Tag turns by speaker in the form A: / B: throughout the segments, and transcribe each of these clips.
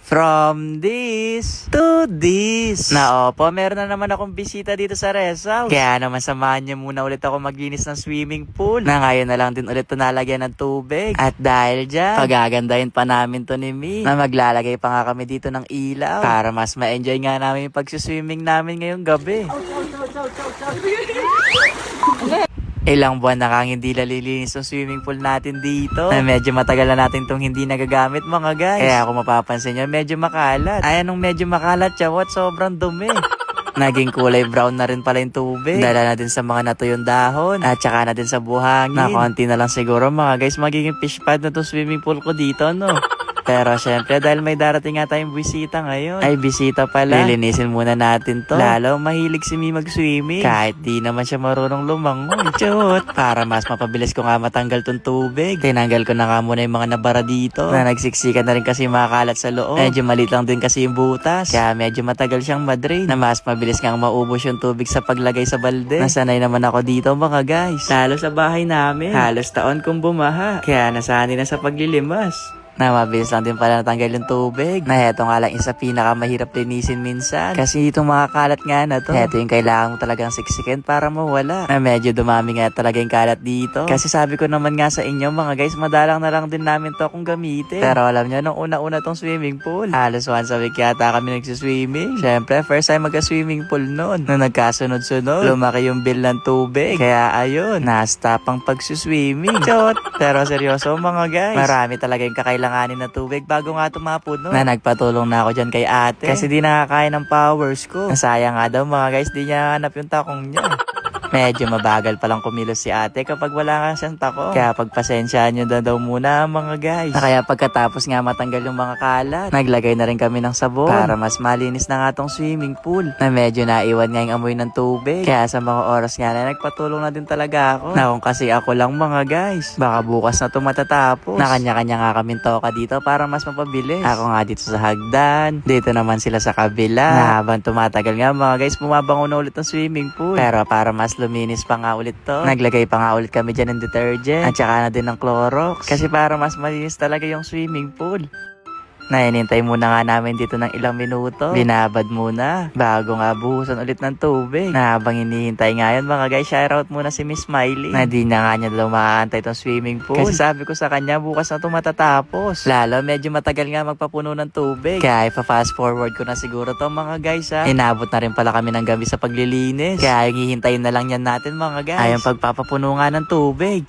A: From this to this. Na opo, meron na naman akong bisita dito sa rest house. Kaya naman samahan niyo muna ulit ako maglinis ng swimming pool. Na ngayon na lang din ulit ito nalagyan ng tubig. At dahil dyan, pagagandahin pa namin to ni Mi. Na maglalagay pa nga kami dito ng ilaw. Para mas ma-enjoy nga namin yung pagsiswimming namin ngayong gabi. Ilang buwan na kang hindi nalilinis yung swimming pool natin dito. Na medyo matagal na natin itong hindi nagagamit mga guys. Kaya kung mapapansin nyo, medyo makalat. Ay, anong medyo makalat siya? What? Sobrang dumi. Naging kulay brown na rin pala yung tubig. Dala na din sa mga natuyong dahon. At saka na din sa buhangin. Na konti na lang siguro mga guys, magiging fish pad na itong swimming pool ko dito, no? Pero syempre dahil may darating nga tayong bisita ngayon. Ay, bisita pala. Lilinisin muna natin to. Lalo mahilig si Mi mag-swimming. Kahit di naman siya marunong lumangoy. Chot! Para mas mapabilis ko nga matanggal tong tubig. Tinanggal ko na nga muna yung mga nabara dito. Na nagsiksikan na rin kasi makakalat sa loob. Medyo maliit lang din kasi yung butas. Kaya medyo matagal siyang madrain. Na mas mabilis nga maubos yung tubig sa paglagay sa balde. Nasanay naman ako dito mga guys. Lalo sa bahay namin. Halos taon kong bumaha. Kaya nasanay na sa paglilimas. Na mabilis lang din pala natanggal yung tubig. Na heto nga lang isa pinakamahirap linisin minsan. Kasi itong mga kalat nga na to. Heto yung kailangan mo talagang siksikin para mawala. Na medyo dumami nga talaga yung kalat dito. Kasi sabi ko naman nga sa inyo mga guys, madalang na lang din namin to kung gamitin. Pero alam nyo, nung una-una tong swimming pool, halos once a week yata kami nagsiswimming. Syempre, first time magka-swimming pool noon. Nung nagkasunod-sunod, lumaki yung bill ng tubig. Kaya ayun, na-stop ang pagsiswimming. Chot! Pero seryoso mga guys, marami talaga yung kakailanganin na tubig bago nga tumapuno. Na nagpatulong na ako dyan kay ate. Kasi di nakakain ng powers ko. Nasayang nga daw mga guys, di niya hanap yung takong niya. Medyo mabagal palang kumilos si ate kapag wala nga siyang tako. Kaya pagpasensyaan nyo daw muna mga guys. Na kaya pagkatapos nga matanggal yung mga kalat, naglagay na rin kami ng sabon para mas malinis na nga tong swimming pool. Na medyo naiwan nga yung amoy ng tubig. Kaya sa mga oras nga na nagpatulong na din talaga ako. Na kung kasi ako lang mga guys, baka bukas na ito matatapos. Na kanya-kanya nga kaming toka dito para mas mapabilis. Ako nga dito sa hagdan, dito naman sila sa kabila. Na habang tumatagal nga mga guys, bumabango na ulit ng swimming pool. Pero para mas luminis pa nga ulit to, naglagay pa nga ulit kami dyan ng detergent at saka na din ng Clorox kasi para mas malinis talaga yung swimming pool. Nainintay muna nga namin dito ng ilang minuto. Binabad muna bago nga buhusan ulit ng tubig. Na habang hinihintay nga yun mga guys, shoutout muna si Miss Smiley. Na di na nga niya daw makaantay tong swimming pool. Kasi sabi ko sa kanya bukas na ito matatapos. Lalo medyo matagal nga magpapuno ng tubig. Kaya ipa-fast forward ko na siguro to mga guys ha. Inabot na rin pala kami ng gabi sa paglilinis. Kaya hihintayin na lang yan natin mga guys. Ay ang pagpapapuno nga ng tubig.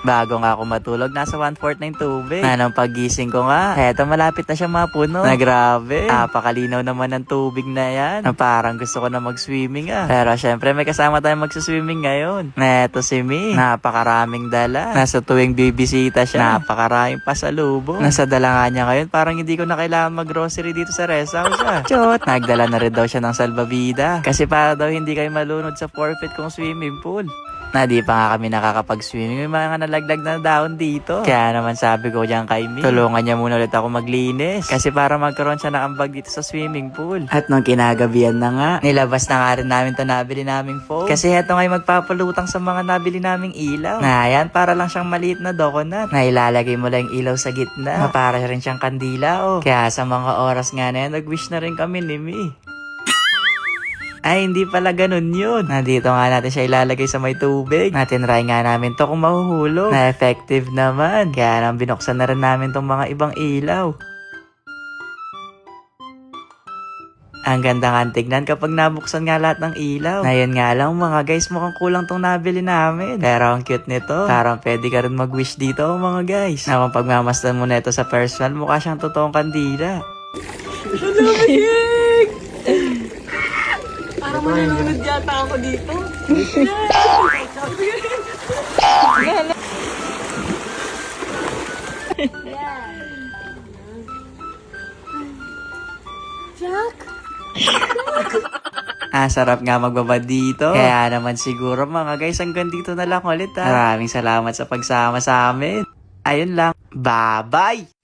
A: Bago nga ako matulog, nasa 1/4 na yung tubig. Na nung pagising ko nga, eto malapit na siya mapuno. Na grabe, napakalinaw naman ng tubig na yan. Na parang gusto ko na mag-swimming ah. Pero syempre may kasama tayong mag-swimming ngayon. Na eto si Mi, napakaraming dala. Nasa tuwing bibisita siya, napakaraming pasalubong. Nasa dala nga niya ngayon, parang hindi ko na kailangan mag-grocery dito sa rest house ah. Chot! Nagdala na rin daw siya ng salbabida. Kasi para daw hindi kayo malunod sa forfeit kong swimming pool. Na di pa nga kami nakakapag-swimming. May mga nalaglag na daon dito. Kaya naman sabi ko dyan kay Mi, tulungan niya muna ulit ako maglinis. Kasi para magkaroon siya ng ambag dito sa swimming pool. At nung kinagabihan na nga, nilabas na nga rin namin ito nabili naming phone. Kasi heto nga'y magpapalutang sa mga nabili naming ilaw. Na yan, para lang siyang maliit na donut. Na ilalagay mo lang yung ilaw sa gitna. Na para rin siyang kandila oh. Kaya sa mga oras nga na yan, nag-wish na rin kami ni Mi. Ay, hindi pala ganun yun. Nandito nga natin siya ilalagay sa may tubig. Natin-try nga namin to kung mahuhulog. Na effective naman. Kaya nang binuksan na rin namin tong mga ibang ilaw. Ang ganda nga tignan kapag nabuksan nga lahat ng ilaw. Ngayon nga lang mga guys, mukhang kulang tong nabili namin. Pero ang cute nito. Parang pwede ka rin mag-wish dito mga guys. Na kung pagmamasdan mo na ito sa personal, mukha siyang totoong kandila.
B: Parang manunod yata ako dito. Jack!
A: Sarap nga magbabad dito. Kaya naman siguro mga guys, hanggang dito na lang ulit ha. Maraming salamat sa pagsama sa amin. Ayun lang. Bye-bye!